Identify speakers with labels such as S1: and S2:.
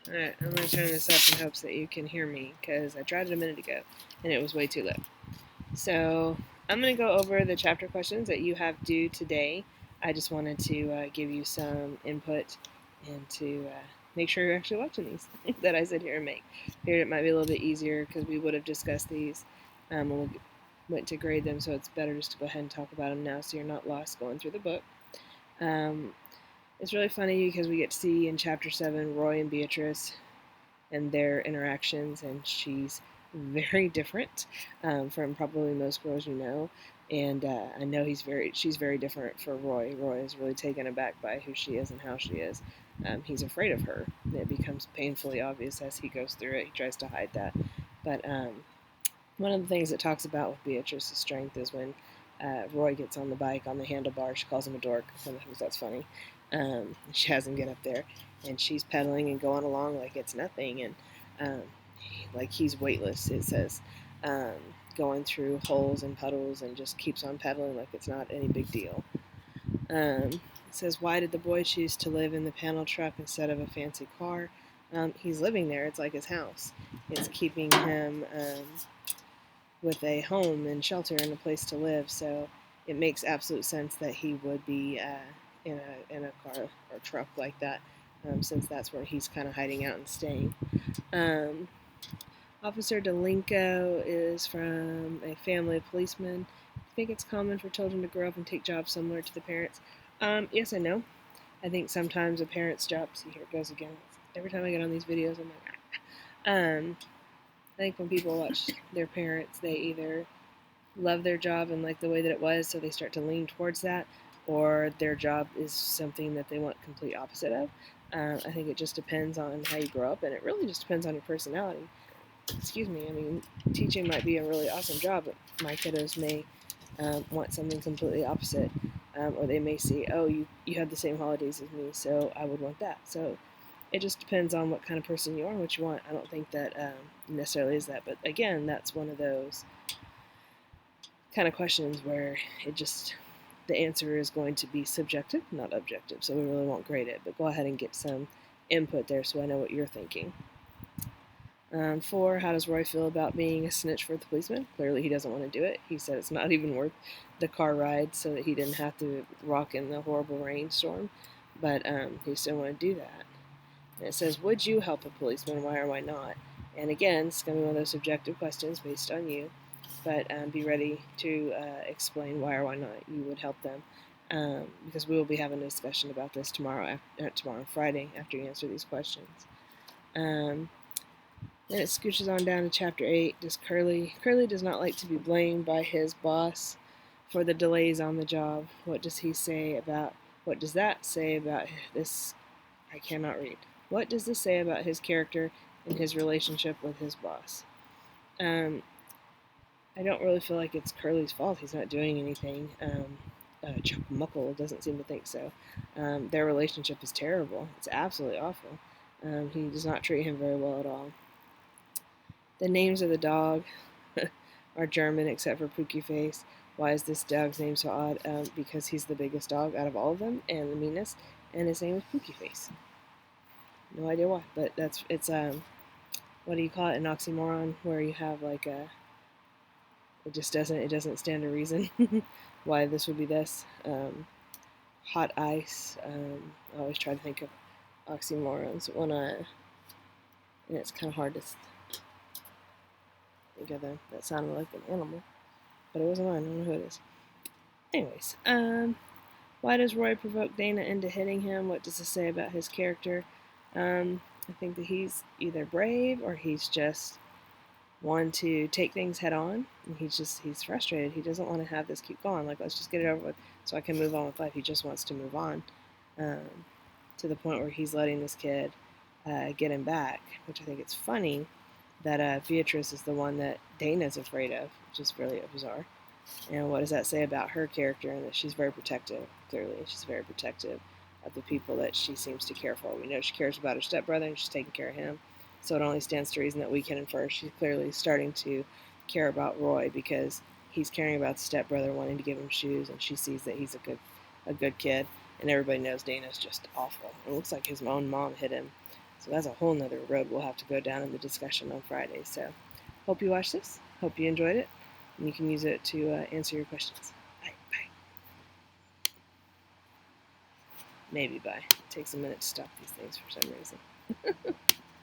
S1: Alright, I'm going to turn this up in hopes that you can hear me, because I tried it a minute ago, and it was way too low. So, I'm going to go over the chapter questions that you have due today. I just wanted to give you some input and to make sure you're actually watching these that I sit here and make. Figured it might be a little bit easier because we would have discussed these when we went to grade them, so it's better just to go ahead and talk about them now so you're not lost going through the book. It's really funny because we get to see in Chapter 7 Roy and Beatrice and their interactions, and she's very different from probably most girls you know. And I know she's very different for Roy. Roy is really taken aback by who she is and how she is. He's afraid of her. It becomes painfully obvious as he goes through it. He tries to hide that. But one of the things it talks about with Beatrice's strength is when Roy gets on the bike on the handlebar. She calls him a dork. I think that's funny. She has him get up there, and she's pedaling and going along like it's nothing, and like he's weightless. It says, um, going through holes and puddles, and just keeps on pedaling like it's not any big deal. It says, why did the boy choose to live in the panel truck instead of a fancy car? He's living there. It's like his house. It's keeping him with a home and shelter and a place to live. So it makes absolute sense that he would be in a car or truck like that, since that's where he's kind of hiding out and staying. Um, Officer Delinko is from a family of policemen. I think it's common for children to grow up and take jobs similar to the parents. Yes and no. I think sometimes a parent's job. See, here it goes again. Every time I get on these videos, I'm like, I think when people watch their parents, they either love their job and like the way that it was, so they start to lean towards that, or their job is something that they want complete opposite of. I think it just depends on how you grow up, and it really just depends on your personality. Excuse me. I mean, teaching might be a really awesome job, but my kiddos may want something completely opposite, or they may see, oh, you have the same holidays as me, so I would want that. So it just depends on what kind of person you are and what you want. I don't think that necessarily is that, but again, that's one of those kind of questions where it just the answer is going to be subjective, not objective. So we really won't grade it, but go ahead and get some input there so I know what you're thinking. 4, how does Roy feel about being a snitch for the policeman? Clearly, he doesn't want to do it. He said it's not even worth the car ride so that he didn't have to walk in the horrible rainstorm, but he still wanted to do that. And it says, would you help a policeman? Why or why not? And again, it's going to be one of those subjective questions based on you, but be ready to explain why or why not you would help them, because we will be having a discussion about this tomorrow, Friday, after you answer these questions. Then it scooches on down to chapter 8. Curly does not like to be blamed by his boss for the delays on the job. What does that say about this? I cannot read. What does this say about his character and his relationship with his boss? I don't really feel like it's Curly's fault. He's not doing anything. Chuck Muckle doesn't seem to think so. Their relationship is terrible. It's absolutely awful. He does not treat him very well at all. The names of the dog are German except for Pookie Face. Why is this dog's name so odd? Because he's the biggest dog out of all of them and the meanest, and his name is Pookie Face. No idea why, but it's what do you call it? An oxymoron, where you have like a it doesn't stand to reason why this would be this. Hot ice. I always try to think of oxymorons and it's kind of hard to think of them that sounded like an animal, but it wasn't mine. I don't know who it is. Anyways, why does Roy provoke Dana into hitting him? What does this say about his character? I think that he's either brave or he's just one to take things head on, and he's frustrated. He doesn't want to have this keep going. Like, let's just get it over with so I can move on with life. He just wants to move on, to the point where he's letting this kid get him back, which I think it's funny that Beatrice is the one that Dana's afraid of, which is really bizarre. And what does that say about her character? And that she's very protective. Clearly, she's very protective of the people that she seems to care for. We know she cares about her stepbrother, and she's taking care of him. So it only stands to reason that we can infer she's clearly starting to care about Roy because he's caring about the stepbrother, wanting to give him shoes, and she sees that he's a good kid. And everybody knows Dana's just awful. It looks like his own mom hit him. So that's a whole nother road we'll have to go down in the discussion on Friday. So hope you watched this. Hope you enjoyed it. And you can use it to answer your questions. Bye. Bye. Maybe bye. It takes a minute to stop these things for some reason.